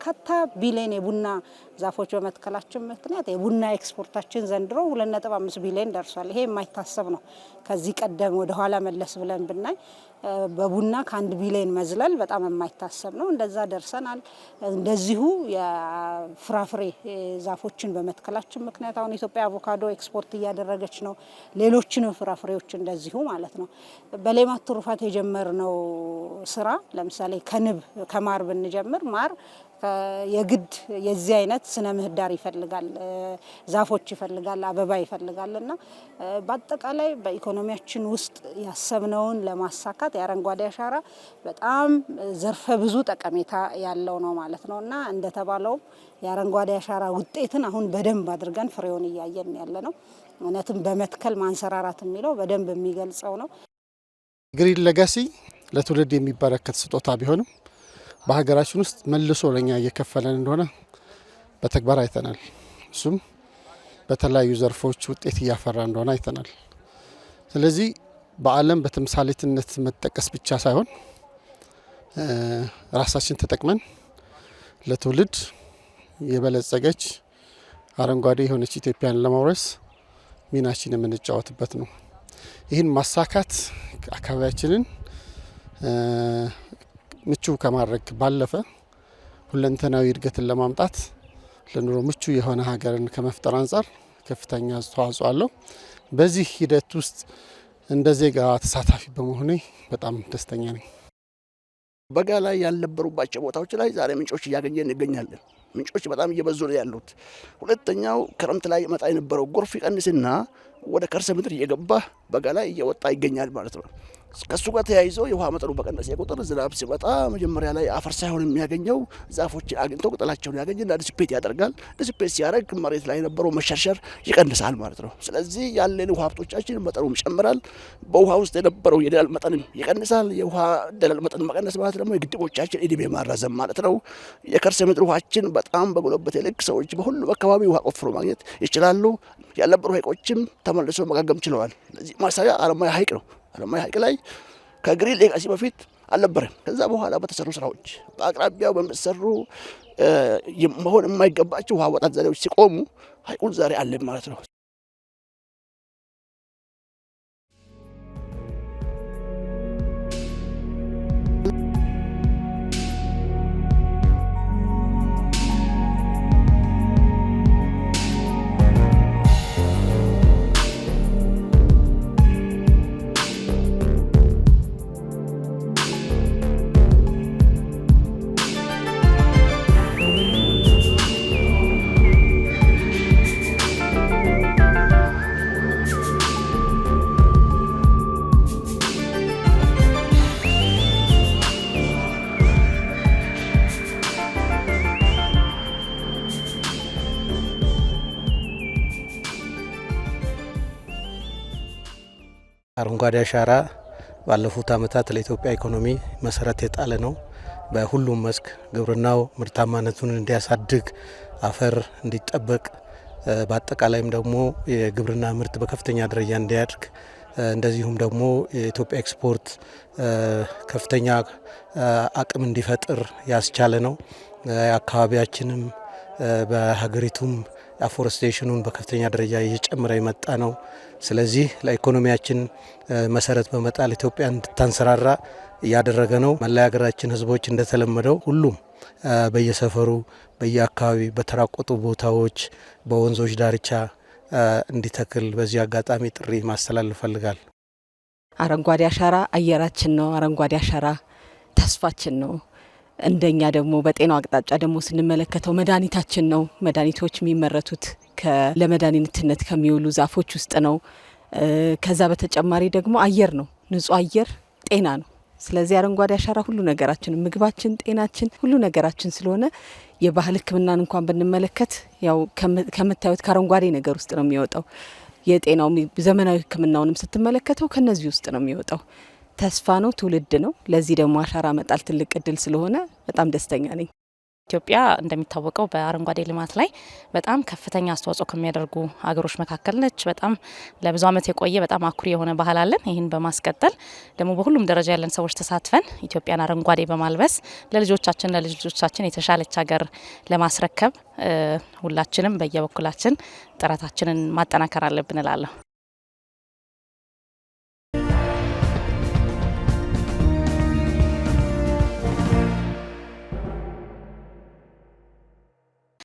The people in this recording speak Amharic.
በርካታ ቢሊዮን የቡና ዛፎች በመትከላችን ምክንያት የቡና ኤክስፖርታችን ዘንድሮ 2.5 ቢሊዮን ደርሷል። ይሄ የማይታሰብ ነው። ከዚህ ቀደም ወደ ኋላ መለስ ብለን ብናይ በቡና ከ1 ቢሊዮን መዝለል በጣም የማይታሰብ ነው። እንደዛ ደርሰናል። እንደዚሁ የፍራፍሬ ዛፎችን በመትከላችን ምክንያት አሁን ኢትዮጵያ አቮካዶ ኤክስፖርት እያደረገች ነው። ሌሎችንም ፍራፍሬዎች እንደዚሁ ማለት ነው። በሌማት ትሩፋት የጀመርነው ስራ ለምሳሌ ከንብ ከማር ብንጀምር ማር የግድ የዚህ አይነት ስነ ምህዳር ይፈልጋል፣ ዛፎች ይፈልጋል፣ አበባ ይፈልጋልና በአጠቃላይ በኢኮኖሚያችን ውስጥ ያሰብነውን ለማሳካት የአረንጓዴ አሻራ በጣም ዘርፈ ብዙ ጠቀሜታ ያለው ነው ማለት ነውና እንደተባለው የአረንጓዴ አሻራ ውጤትን አሁን በደንብ አድርገን ፍሬውን እያየን ያለ ነው። እውነትም በመትከል ማንሰራራት የሚለው በደንብ የሚገልጸው ነው። ግሪን ሌጋሲ ለትውልድ የሚበረከት ስጦታ ቢሆንም በሀገራችን ውስጥ መልሶ ለኛ እየከፈለን እንደሆነ በተግባር አይተናል። እሱም በተለያዩ ዘርፎች ውጤት እያፈራ እንደሆነ አይተናል። ስለዚህ በዓለም በተምሳሌትነት መጠቀስ ብቻ ሳይሆን ራሳችን ተጠቅመን ለትውልድ የበለጸገች አረንጓዴ የሆነች ኢትዮጵያን ለማውረስ ሚናችን የምንጫወትበት ነው። ይህን ማሳካት አካባቢያችንን ምቹ ከማድረግ ባለፈ ሁለንተናዊ እድገትን ለማምጣት ለኑሮ ምቹ የሆነ ሀገርን ከመፍጠር አንጻር ከፍተኛ አስተዋጽኦ አለው። በዚህ ሂደት ውስጥ እንደ ዜጋ ተሳታፊ በመሆኔ በጣም ደስተኛ ነኝ። በጋ ላይ ያልነበሩባቸው ቦታዎች ላይ ዛሬ ምንጮች እያገኘን እንገኛለን። ምንጮች በጣም እየበዙ ነው ያሉት። ሁለተኛው ክረምት ላይ መጣ የነበረው ጎርፍ ይቀንስና ወደ ከርሰ ምድር እየገባ በጋ ላይ እየወጣ ይገኛል ማለት ነው። ከሱ ጋር ተያይዞ የውሃ መጠኑ በቀነሰ ቁጥር ዝናብ ሲመጣ መጀመሪያ ላይ አፈር ሳይሆን የሚያገኘው ዛፎችን አግኝቶ ቅጠላቸውን ያገኝና ዲስፔት ያደርጋል። ዲስፔት ሲያደርግ መሬት ላይ የነበረው መሸርሸር ይቀንሳል ማለት ነው። ስለዚህ ያለን ውሃ ሀብቶቻችን መጠኑም ይጨምራል። በውሃ ውስጥ የነበረው የደለል መጠንም ይቀንሳል። የውሃ ደለል መጠን መቀነስ ማለት ደግሞ የግድቦቻችን እድሜ ማራዘም ማለት ነው። የከርሰ ምድር ውሃችን በጣም በጎለበተ ልክ ሰዎች በሁሉም አካባቢ ውሃ ቆፍሮ ማግኘት ይችላሉ። ያልነበሩ ሐይቆችም ተመልሶ መጋገም ችለዋል። ለዚህ ማሳያ አለማያ ሐይቅ ነው። አለማያ ሐይቅ ላይ ከግሪን ሌጋሲ በፊት አልነበረም። ከዛ በኋላ በተሰሩ ስራዎች በአቅራቢያው በሚሰሩ መሆን የማይገባቸው ውሃ ወጣት ዘዴዎች ሲቆሙ ሐይቁን ዛሬ አለ ማለት ነው። አረንጓዴ አሻራ ባለፉት ዓመታት ለኢትዮጵያ ኢኮኖሚ መሰረት የጣለ ነው። በሁሉም መስክ ግብርናው ምርታማነቱን እንዲያሳድግ፣ አፈር እንዲጠበቅ፣ በአጠቃላይም ደግሞ የግብርና ምርት በከፍተኛ ደረጃ እንዲያድግ፣ እንደዚሁም ደግሞ የኢትዮጵያ ኤክስፖርት ከፍተኛ አቅም እንዲፈጥር ያስቻለ ነው። አካባቢያችንም በሀገሪቱም አፎረስቴሽኑን በከፍተኛ ደረጃ እየጨመረ የመጣ ነው። ስለዚህ ለኢኮኖሚያችን መሰረት በመጣል ኢትዮጵያ እንድታንሰራራ እያደረገ ነው። መላ ሀገራችን ሕዝቦች እንደተለመደው ሁሉም በየሰፈሩ በየአካባቢ በተራቆጡ ቦታዎች በወንዞች ዳርቻ እንዲተክል በዚህ አጋጣሚ ጥሪ ማስተላለፍ ፈልጋል። አረንጓዴ አሻራ አየራችን ነው። አረንጓዴ አሻራ ተስፋችን ነው። እንደኛ ደግሞ በጤናው አቅጣጫ ደግሞ ስንመለከተው መድኃኒታችን ነው። መድኃኒቶች የሚመረቱት ለመድኃኒትነት ከሚውሉ ዛፎች ውስጥ ነው። ከዛ በተጨማሪ ደግሞ አየር ነው። ንጹህ አየር ጤና ነው። ስለዚህ አረንጓዴ አሻራ ሁሉ ነገራችን፣ ምግባችን፣ ጤናችን፣ ሁሉ ነገራችን ስለሆነ የባህል ሕክምናን እንኳን ብንመለከት ያው ከምታዩት ከአረንጓዴ ነገር ውስጥ ነው የሚወጣው። የጤናው ዘመናዊ ሕክምናውንም ስትመለከተው ከነዚህ ውስጥ ነው የሚወጣው። ተስፋ ነው፣ ትውልድ ነው። ለዚህ ደግሞ አሻራ መጣል ትልቅ እድል ስለሆነ በጣም ደስተኛ ነኝ። ኢትዮጵያ እንደሚታወቀው በአረንጓዴ ልማት ላይ በጣም ከፍተኛ አስተዋጽኦ ከሚያደርጉ ሀገሮች መካከል ነች። በጣም ለብዙ ዓመት የቆየ በጣም አኩሪ የሆነ ባህል አለን። ይህን በማስቀጠል ደግሞ በሁሉም ደረጃ ያለን ሰዎች ተሳትፈን ኢትዮጵያን አረንጓዴ በማልበስ ለልጆቻችን ለልጅ ልጆቻችን የተሻለች ሀገር ለማስረከብ ሁላችንም በየበኩላችን ጥረታችንን ማጠናከር አለብን እላለሁ።